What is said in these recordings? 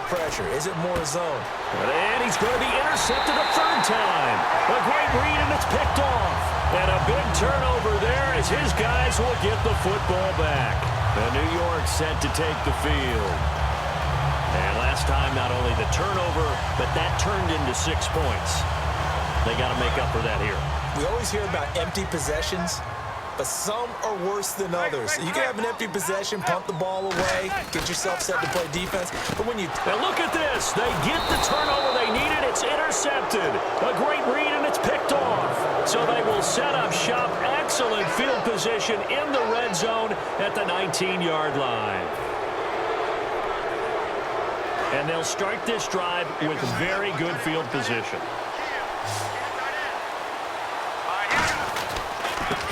pressure? Is it more zone? And he's going to be intercepted a third time. A great read, and it's picked off. And a big turnover there as his guys will get the football back. And New York set to take the field. And last time, not only the turnover, but that turned into 6 points. They got to make up for that here. We always hear about empty possessions, but some are worse than others. You can have an empty possession, pump the ball away, get yourself set to play defense. But when you... And look at this. They get the turnover they needed. It's intercepted. A great read, and it's picked off. So they will set up shop. Excellent field position in the red zone at the 19-yard line. And they'll start this drive with very good field position.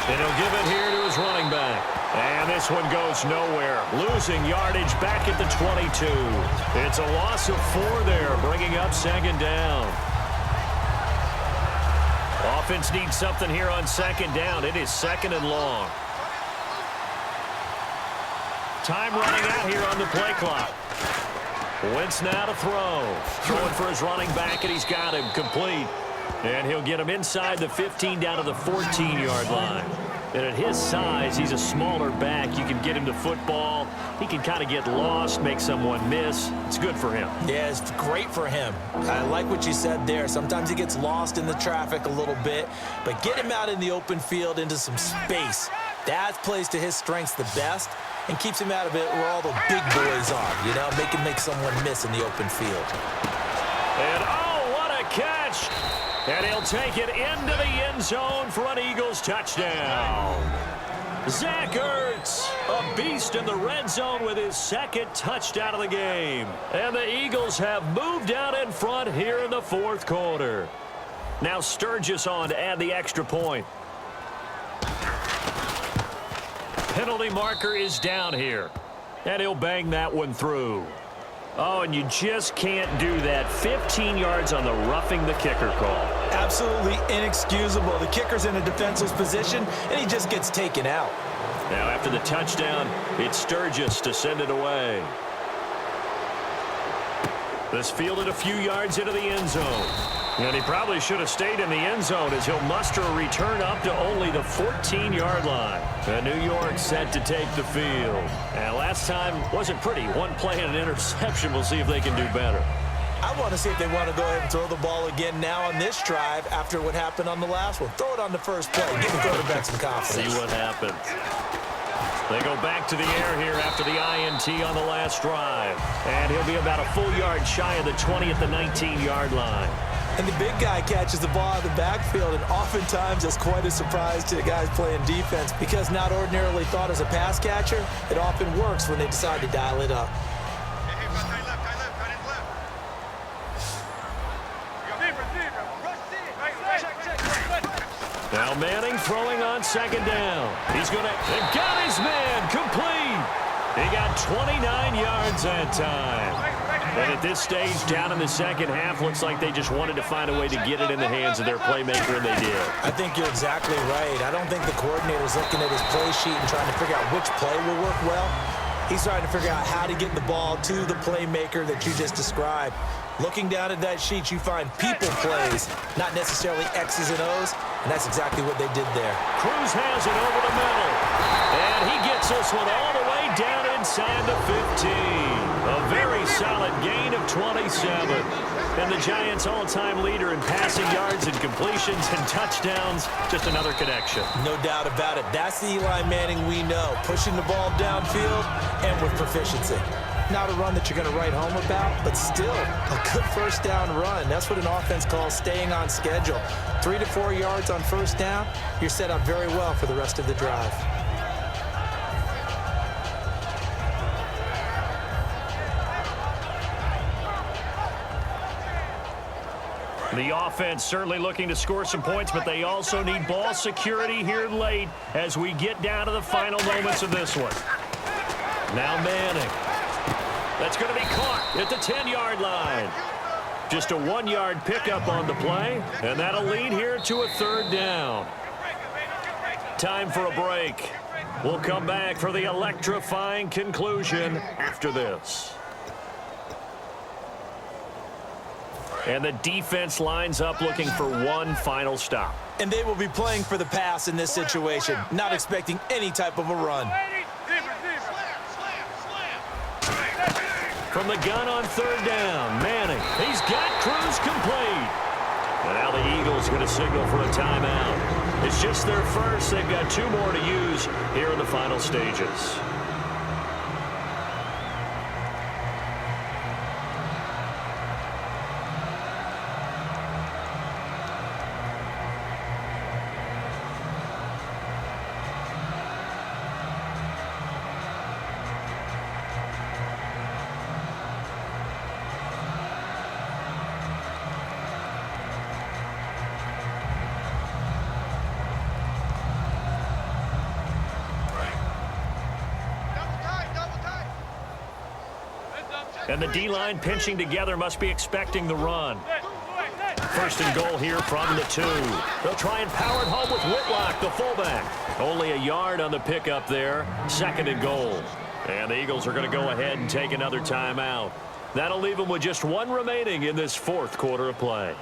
And he'll give it here to his running back. And this one goes nowhere. Losing yardage back at the 22. It's a loss of 4 there, bringing up second down. Offense needs something here on second down. It is second and long. Time running out here on the play clock. Wentz now to throw. Throwing for his running back, and he's got him complete. And he'll get him inside the 15 down to the 14-yard line. And at his size, he's a smaller back. You can get him to football. He can kind of get lost, make someone miss. It's good for him. Yeah, it's great for him. I like what you said there. Sometimes he gets lost in the traffic a little bit, but get him out in the open field into some space. That plays to his strengths the best and keeps him out of it where all the big boys are, you know, make someone miss in the open field. And, oh, what a catch! And he'll take it into the end zone for an Eagles touchdown. Zach Ertz, a beast in the red zone with his second touchdown of the game. And the Eagles have moved out in front here in the fourth quarter. Now Sturgis on to add the extra point. Penalty marker is down here. And he'll bang that one through. Oh, and you just can't do that. 15 yards on the roughing the kicker call. Absolutely inexcusable. The kicker's in a defensive position, and he just gets taken out. Now, after the touchdown, it's Sturgis to send it away. This fielded a few yards into the end zone. And he probably should have stayed in the end zone as he'll muster a return up to only the 14-yard line. And New York set to take the field. And last time wasn't pretty. One play and an interception. We'll see if they can do better. I want to see if they want to go ahead and throw the ball again now on this drive after what happened on the last one. Throw it on the first play. Give the quarterback some confidence. See what happens. They go back to the air here after the INT on the last drive. And he'll be about a full yard shy of the 20 at the 19-yard line. And the big guy catches the ball out of the backfield, and oftentimes that's quite a surprise to the guys playing defense because not ordinarily thought as a pass catcher, it often works when they decide to dial it up. Now Manning throwing on second down. He's going to got his man complete. He got 29 yards that time. And at this stage, down in the second half, looks like they just wanted to find a way to get it in the hands of their playmaker, and they did. I think you're exactly right. I don't think the coordinator's looking at his play sheet and trying to figure out which play will work well. He's trying to figure out how to get the ball to the playmaker that you just described. Looking down at that sheet, you find people plays, not necessarily X's and O's, and that's exactly what they did there. Cruz has it over the middle, and he gets this one all the way down inside the 15. A very solid gain of 27. And the Giants' all-time leader in passing yards and completions and touchdowns. Just another connection. No doubt about it. That's the Eli Manning we know. Pushing the ball downfield and with proficiency. Not a run that you're going to write home about, but still a good first down run. That's what an offense calls staying on schedule. 3 to 4 yards on first down, you're set up very well for the rest of the drive. The offense certainly looking to score some points, but they also need ball security here late as we get down to the final moments of this one. Now Manning. That's going to be caught at the 10-yard line. Just a 1-yard pickup on the play, and that'll lead here to a third down. Time for a break. We'll come back for the electrifying conclusion after this. And the defense lines up looking for one final stop. And they will be playing for the pass in this situation, not expecting any type of a run. From the gun on third down, Manning. He's got Cruz complete. And now the Eagles going to signal for a timeout. It's just their first. They've got 2 more to use here in the final stages. And the D-line pinching together must be expecting the run. First and goal here from the 2. They'll try and power it home with Whitlock, the fullback. Only a yard on the pickup there. Second and goal. And the Eagles are going to go ahead and take another timeout. That'll leave them with just 1 remaining in this 4th quarter of play.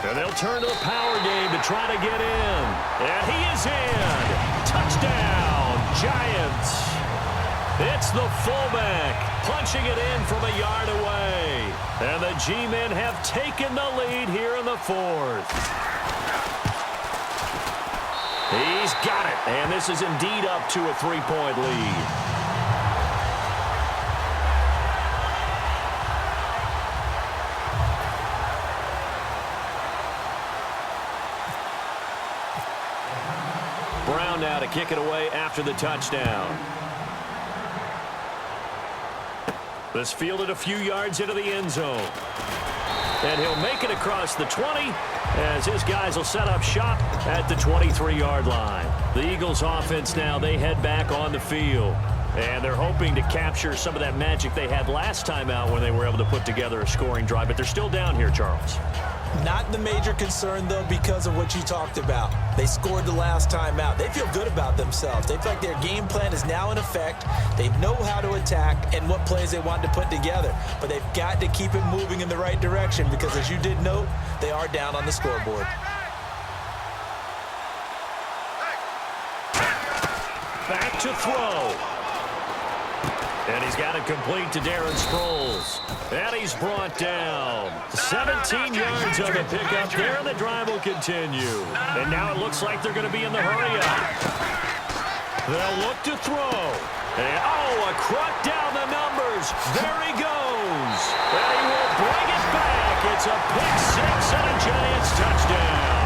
And they'll turn to the power game to try to get in. And he is in. Touchdown, Giants. It's the fullback punching it in from a yard away. And the G-men have taken the lead here in the 4th. He's got it. And this is indeed up to a 3-point lead. Brown now to kick it away after the touchdown. This fielded a few yards into the end zone. And he'll make it across the 20 as his guys will set up shop at the 23-yard line. The Eagles offense now, they head back on the field. And they're hoping to capture some of that magic they had last time out when they were able to put together a scoring drive. But they're still down here, Charles. Not the major concern, though, because of what you talked about. They scored the last time out. They feel good about themselves. They feel like their game plan is now in effect. They know how to attack and what plays they want to put together. But they've got to keep it moving in the right direction because, as you did note, they are down on the scoreboard. Back to throw. And he's got it complete to Darren Sproles. And he's brought down. 17 yards on the pickup there, and the drive will continue. And now it looks like they're going to be in the hurry-up. They'll look to throw. And, a crut down the numbers. There he goes. And he will bring it back. It's a pick 6 and a Giants touchdown.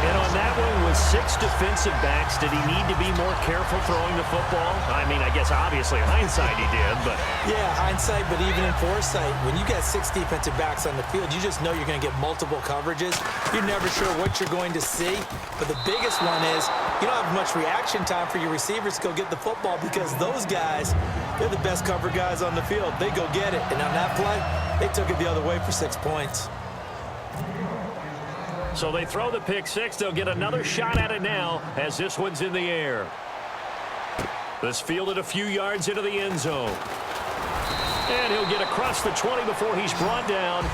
And on that one, with 6 defensive backs, did he need to be more careful throwing the football? I mean, I guess obviously in hindsight he did, but... Yeah, hindsight, but even in foresight, when you got 6 defensive backs on the field, you just know you're going to get multiple coverages. You're never sure what you're going to see. But the biggest one is you don't have much reaction time for your receivers to go get the football because those guys, they're the best cover guys on the field. They go get it. And on that play, they took it the other way for 6 points. So they throw the pick 6. They'll get another shot at it now as this one's in the air. This fielded a few yards into the end zone. And he'll get across the 20 before he's brought down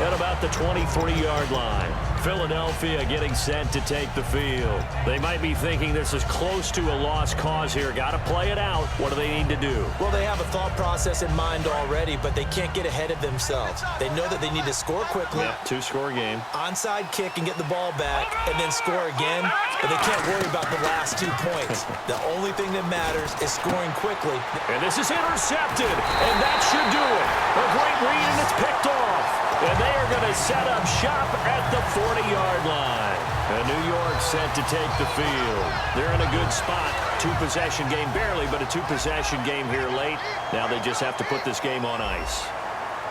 at about the 23-yard line. Philadelphia getting set to take the field. They might be thinking this is close to a lost cause here. Got to play it out. What do they need to do? Well, they have a thought process in mind already, but they can't get ahead of themselves. They know that they need to score quickly. Yep, 2-score game. Onside kick and get the ball back and then score again, but they can't worry about the last 2 points. The only thing that matters is scoring quickly. And this is intercepted, and that should do it. A great read, and it's picked off. And they are going to set up shop at the 40-yard line. And New York set to take the field. They're in a good spot. 2-possession game, barely, but a 2-possession game here late. Now they just have to put this game on ice.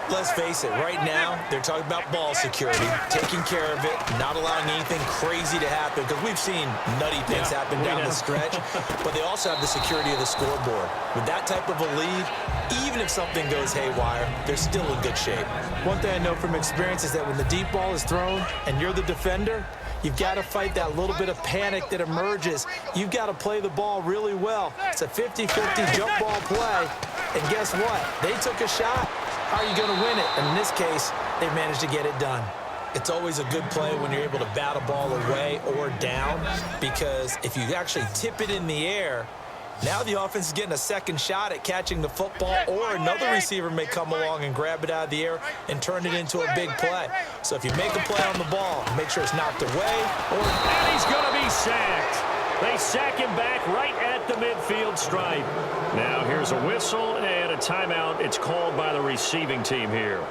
Let's face it, right now, they're talking about ball security, taking care of it, not allowing anything crazy to happen, because we've seen nutty picks happen down the stretch, but they also have the security of the scoreboard. With that type of a lead, even if something goes haywire, they're still in good shape. One thing I know from experience is that when the deep ball is thrown and you're the defender, you've got to fight that little bit of panic that emerges. You've got to play the ball really well. It's a 50-50 jump ball play, and guess what? They took a shot. How are you going to win it? And in this case, they managed to get it done. It's always a good play when you're able to bat a ball away or down, because if you actually tip it in the air, now the offense is getting a second shot at catching the football, or another receiver may come along and grab it out of the air and turn it into a big play. So if you make a play on the ball, make sure it's knocked away. And he's going to be sacked. They sack him back right at the midfield stripe. Now here's a whistle and a timeout. It's called by the receiving team here.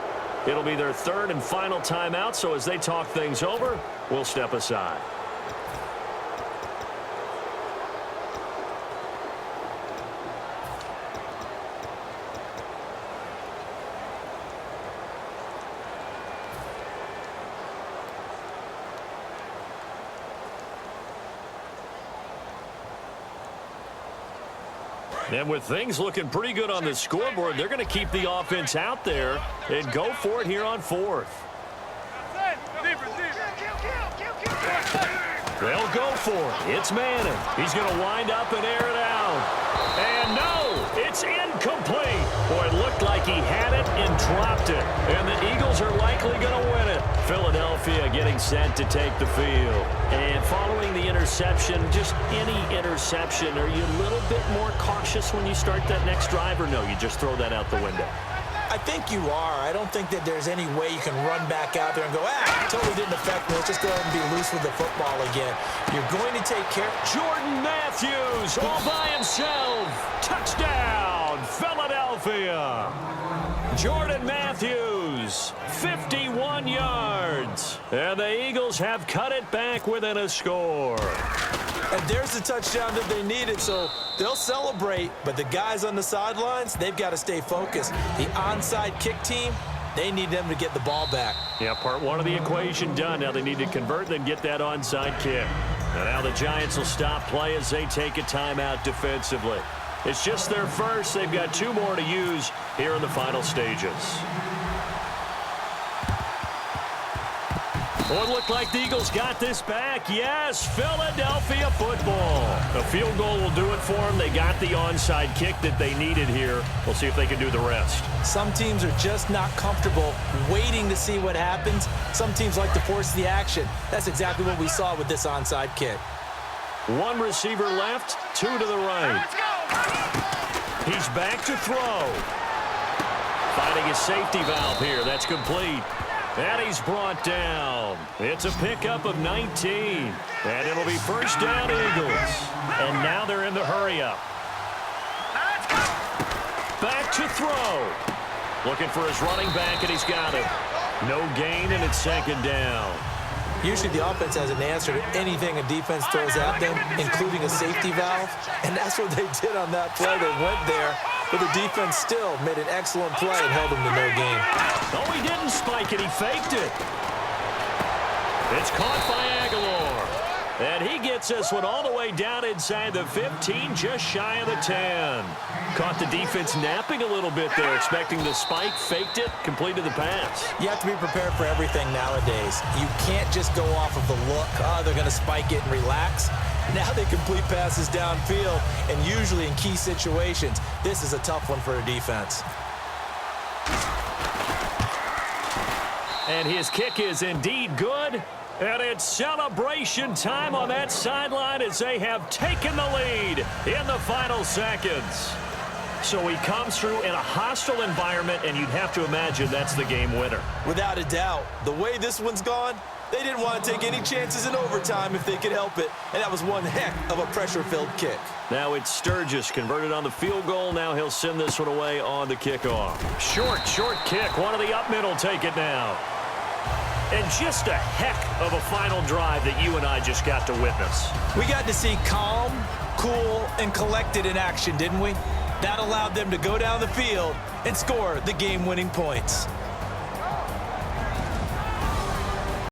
It'll be their third and final timeout, so as they talk things over, we'll step aside. And with things looking pretty good on the scoreboard, they're going to keep the offense out there and go for it here on fourth. They'll go for it. It's Manning. He's going to wind up and air it out. And no, it's incomplete. Boy, it looked like he had it and dropped it. And the Eagles are likely going to win it. Philadelphia getting set to take the field. And following the interception, just any interception, are you a little bit more cautious when you start that next drive, or no, you just throw that out the window? I think you are. I don't think that there's any way you can run back out there and go, totally didn't affect me. Let's just go ahead and be loose with the football again. You're going to take care. Jordan Matthews all by himself. Touchdown, Philadelphia. Jordan Matthews, 51 yards. And the Eagles have cut it back within a score. And there's the touchdown that they needed, so they'll celebrate. But the guys on the sidelines, they've got to stay focused. The onside kick team, they need them to get the ball back. Yeah, part one of the equation done. Now they need to convert, then get that onside kick. And now the Giants will stop play as they take a timeout defensively. It's just their first. They've got two more to use here in the final stages. Oh, it looked like the Eagles got this back. Yes, Philadelphia football. A field goal will do it for them. They got the onside kick that they needed here. We'll see if they can do the rest. Some teams are just not comfortable waiting to see what happens. Some teams like to force the action. That's exactly what we saw with this onside kick. One receiver left, two to the right. He's back to throw. Finding a safety valve here. That's complete. And he's brought down. It's a pickup of 19. And it'll be first down, Eagles. And now they're in the hurry-up. Back to throw. Looking for his running back, and he's got it. No gain, and it's second down. Usually the offense has an answer to anything a defense throws at them, including a safety valve. And that's what they did on that play. They went there, but the defense still made an excellent play and held them to no gain. Oh, he didn't spike it. He faked it. It's caught by Aguilar. And he gets this one all the way down inside the 15, just shy of the 10. Caught the defense napping a little bit there, expecting the spike, faked it, completed the pass. You have to be prepared for everything nowadays. You can't just go off of the look, they're going to spike it and relax. Now they complete passes downfield, and usually in key situations, this is a tough one for a defense. And his kick is indeed good. And it's celebration time on that sideline as they have taken the lead in the final seconds. So he comes through in a hostile environment, and you'd have to imagine that's the game winner. Without a doubt. The way this one's gone, they didn't want to take any chances in overtime if they could help it. And that was one heck of a pressure-filled kick. Now it's Sturgis converted on the field goal. Now he'll send this one away on the kickoff. Short kick. One of the up middle take it now. And just a heck of a final drive that you and I just got to witness. We got to see calm, cool, and collected in action, didn't we? That allowed them to go down the field and score the game-winning points.